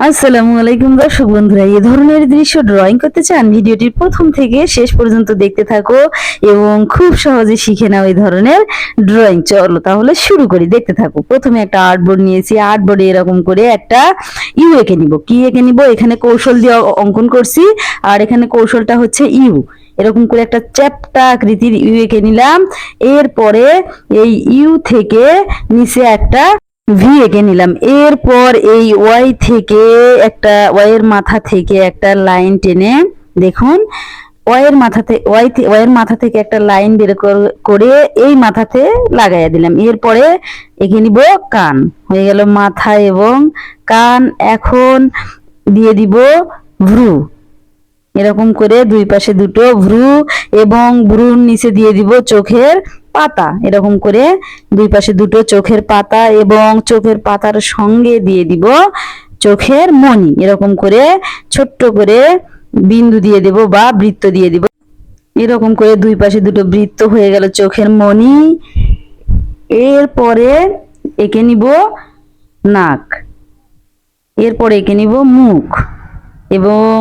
আসসালামু আলাইকুম দর্শক বন্ধুরা, এই ধরনের দৃশ্য ড্রয়িং করতে চান? ভিডিওটির প্রথম থেকে শেষ পর্যন্ত দেখতে থাকো এবং খুব সহজে শিখে নাও এই ধরনের ড্রয়িং। চলো তাহলে শুরু করি, দেখতে থাকো। প্রথমে একটা আর্টবোর্ড নিয়েছি, আর্টবোর্ডে এরকম করে একটা ইউ এঁকে নিব। কি এঁকে নিব? এখানে কৌশল দিয়ে অঙ্কন করছি, আর এখানে কৌশলটা হচ্ছে ইউ। এরকম করে একটা চ্যাপ্টা আকৃতির ইউ এঁকে নিলাম। এরপরে এই ইউ থেকে নিচে একটা ভি এঁকে নিলাম। এরপর এই ওয়াই থেকে একটা ওয়াই এর মাথা থেকে একটা লাইন টেনে, দেখুন, ওয়াই এর মাথা থেকে একটা লাইন বের করে এই মাথাতে লাগাইয়া দিলাম। এরপরে এঁকে নিব কান। হয়ে গেল মাথা এবং কান। এখন দিয়ে দিব ভ্রু। এরকম করে দুই পাশে দুটো ভ্রু এবং ভ্রুর নিচে দিয়ে দিব চোখের পাতা। এরকম করে দুই পাশে দুটো চোখের পাতা এবং চোখের পাতার সঙ্গে দিয়ে দিব চোখের মণি। এরকম করে ছোট্ট করে বিন্দু দিয়ে দেব বা বৃত্ত দিয়ে দিব। এরকম করে দুই পাশে দুটো বৃত্ত হয়ে গেল চোখের মণি। এরপরে এঁকে নিব নাক। এরপরে এঁকে নিব মুখ এবং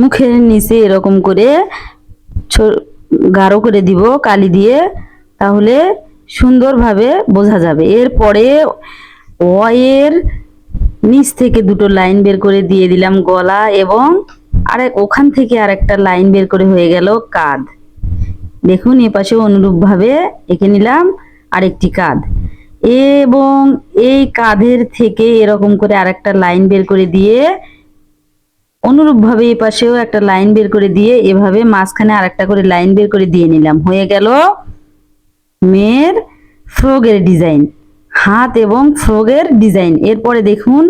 মুখের নিচে এরকম করে গাঢ় করে দিব কালি দিয়ে, তাহলে সুন্দরভাবে বোঝা যাবে। এরপরে ওয়ের নিচ থেকে দুটো লাইন বের করে দিয়ে দিলাম গলা এবং ওখান থেকে আরেকটা লাইন বের করে হয়ে গেল কাঁধ। দেখুন এপাশে অনুরূপভাবে এঁকে নিলাম আরেকটি কাঁধ এবং এই কাঁধের থেকে এরকম করে আরেকটা লাইন বের করে দিয়ে অনুরূপভাবে এই পাশেও একটা লাইন বের করে দিয়ে এভাবে মাঝখানে আরেকটা করে লাইন বের করে দিয়ে নিলাম। হয়ে গেল মেয়ের ফ্রগের ডিজাইন, হাত এবং ফ্রগের ডিজাইন। এরপরে দেখুন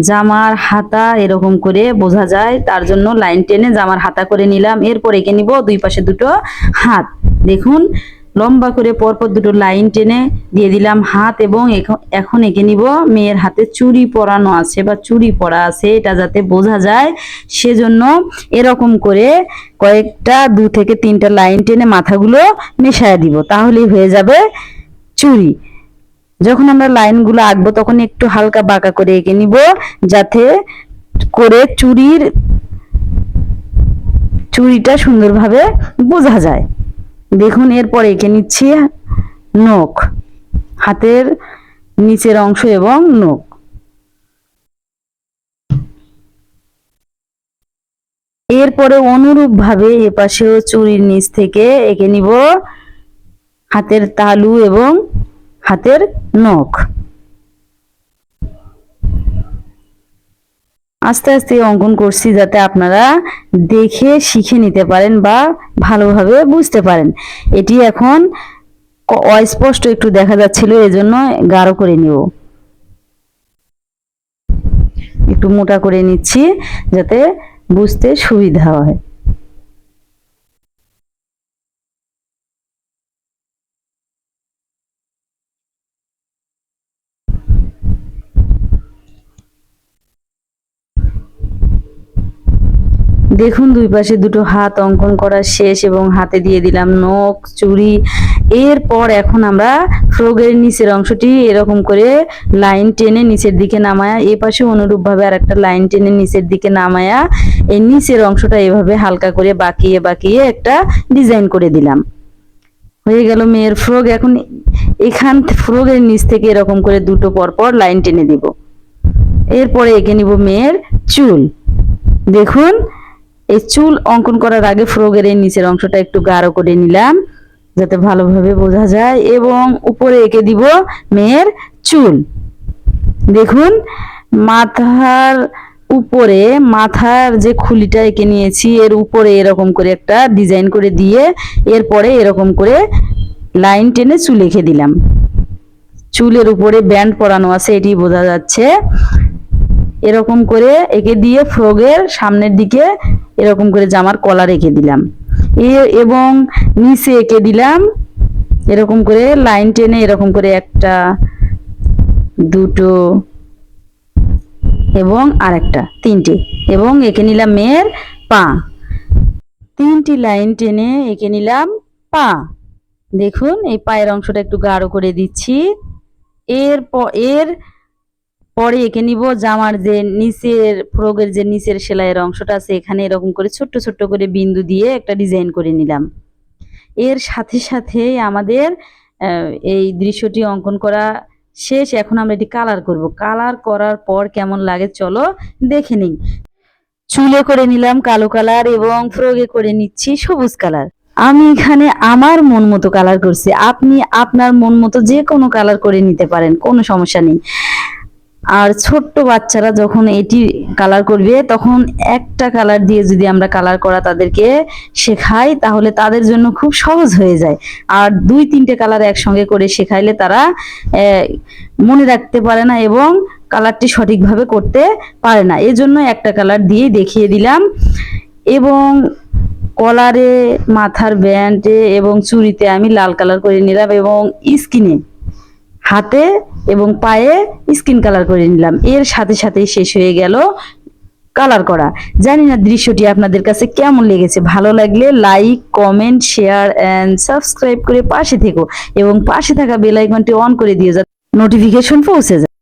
জামার হাতা এরকম করে বোঝা যায়, তার জন্য লাইন টেনে জামার হাতা করে নিলাম। এরপর এঁকে নিব দুই পাশে দুটো হাত। দেখুন লম্বা করে পরপর দুটো লাইন টেনে দিয়ে দিলাম হাত এবং এখন এঁকে নিব মেয়ের হাতে চুড়ি পরানো আছে বা চুড়ি পরা আছে, এটা যাতে বোঝা যায় সেজন্য এরকম করে কয়েকটা 2 থেকে 3টা লাইন টেনে মাথাগুলো মেশায় দিব, তাহলেই হয়ে যাবে চুড়ি। যখন আমরা লাইনগুলো আঁকবো তখন একটু হালকা বাঁকা করে এঁকে নিব, যাতে করে চুড়িটা সুন্দরভাবে বোঝা যায়। দেখুন এরপর এঁকে নিচ্ছি নখ, হাতের নিচের অংশ এবং নখ। এরপরে অনুরূপভাবে এপাশেও চুড়ির নিচ থেকে এঁকে নিব হাতের তালু এবং হাতের নখ। আস্তে আস্তে অঙ্কন করছি যাতে আপনারা দেখে শিখে নিতে পারেন বা ভালোভাবে বুঝতে পারেন। এটি এখন অস্পষ্ট একটু দেখা যাচ্ছিল, এজন্য গাঢ় করে নিব, একটু মোটা করে নিচ্ছি যাতে বুঝতে সুবিধা হয়। দেখুন দুই পাশে দুটো হাত অঙ্কন করা শেষ এবং হাতে দিয়ে দিলাম নখ, চুড়ি। এরপর এখন আমরা ফ্রগের নিচের অংশটি এরকম করে লাইন টেনে নিচের দিকে নামায়া, এই পাশে অনুরূপভাবে আর একটা লাইন টেনে নিচের দিকে নামায়া এই নিচের অংশটা এভাবে হালকা করে বাঁকিয়ে বাঁকিয়ে একটা ডিজাইন করে দিলাম। হয়ে গেল মেয়ের ফ্রক। এখন এখান ফ্রগের নিচ থেকে এরকম করে দুটো পরপর লাইন টেনে দিব। এরপরে এঁকে নিব মেয়ের চুল। দেখুন এই চুল অঙ্কন করার আগে ফ্রগের এই নিচের অংশটা একটু গাঢ় করে নিলাম যাতে ভালোভাবে বোঝা যায় এবং উপরে এঁকে দিব মেয়ের চুল। দেখুন মাথার উপরে, মাথার যে খুলিটা এঁকে নিয়েছি এর উপরে এরকম করে একটা ডিজাইন করে দিয়ে এরপরে এরকম করে লাইন টেনে চুল এঁকে দিলাম। চুলের উপরে ব্যান্ড পরানো আছে, এটি বোঝা যাচ্ছে। এরকম করে এঁকে দিয়ে ফ্রগের সামনের দিকে এরকম করে জামার কলার এঁকে দিলাম এবং নিচে এঁকে দিলাম এরকম করে লাইন টেনে এরকম করে একটা, দুটো এবং আরেকটা, 3টে এবং এঁকে নিলাম মেয়ের পা। 3টি লাইন টেনে এঁকে নিলাম পা। দেখুন এই পায়ের অংশটা একটু গাঢ় করে দিচ্ছি। এর পরে এঁকে নিব জামার যে নিচের ফ্রকের যে নিচের সেলাইয়ের অংশটা আছে এখানে এরকম করে ছোট্ট ছোট্ট করে বিন্দু দিয়ে একটা ডিজাইন করে নিলাম। এর সাথে সাথেই আমাদের এই দৃশ্যটি অঙ্কন করা শেষ। এখন আমরা এটি কালার করব। কালার করার পর কেমন লাগে চলো দেখে নিই। চুলে করে নিলাম কালো কালার এবং ফ্রকে করে নিচ্ছি সবুজ কালার। আমি এখানে আমার মন মতো কালার করছি, আপনি আপনার মন মতো যে কোনো কালার করে নিতে পারেন, কোনো সমস্যা নেই। আর ছোট্ট বাচ্চারা যখন এটি কালার করবে তখন একটা কালার দিয়ে যদি আমরা কালার করা তাদেরকে শেখাই তাহলে তাদের জন্য খুব সহজ হয়ে যায়। আর 2-3টে কালার একসঙ্গে করে শেখাইলে তারা মনে রাখতে পারে না এবং কালারটি সঠিকভাবে করতে পারে না। এজন্য একটা কালার দিয়ে দেখিয়ে দিলাম। এবং কলারে, মাথার ব্যান্ডে এবং চুড়িতে আমি লাল কালার করে নিলাম এবং স্কিনে, হাতে এবং পায়ে স্কিন কালার করে নিলাম। এর সাথে সাথেই শেষ হয়ে গেল কালার করা। জানি না দৃশ্যটি আপনাদের কাছে কেমন লেগেছে। ভালো লাগলে like, comment, share and subscribe করে পাশে থেকো এবং পাশে থাকা বেল আইকনটি অন করে দিও যাতে নোটিফিকেশন পৌঁছে যায়।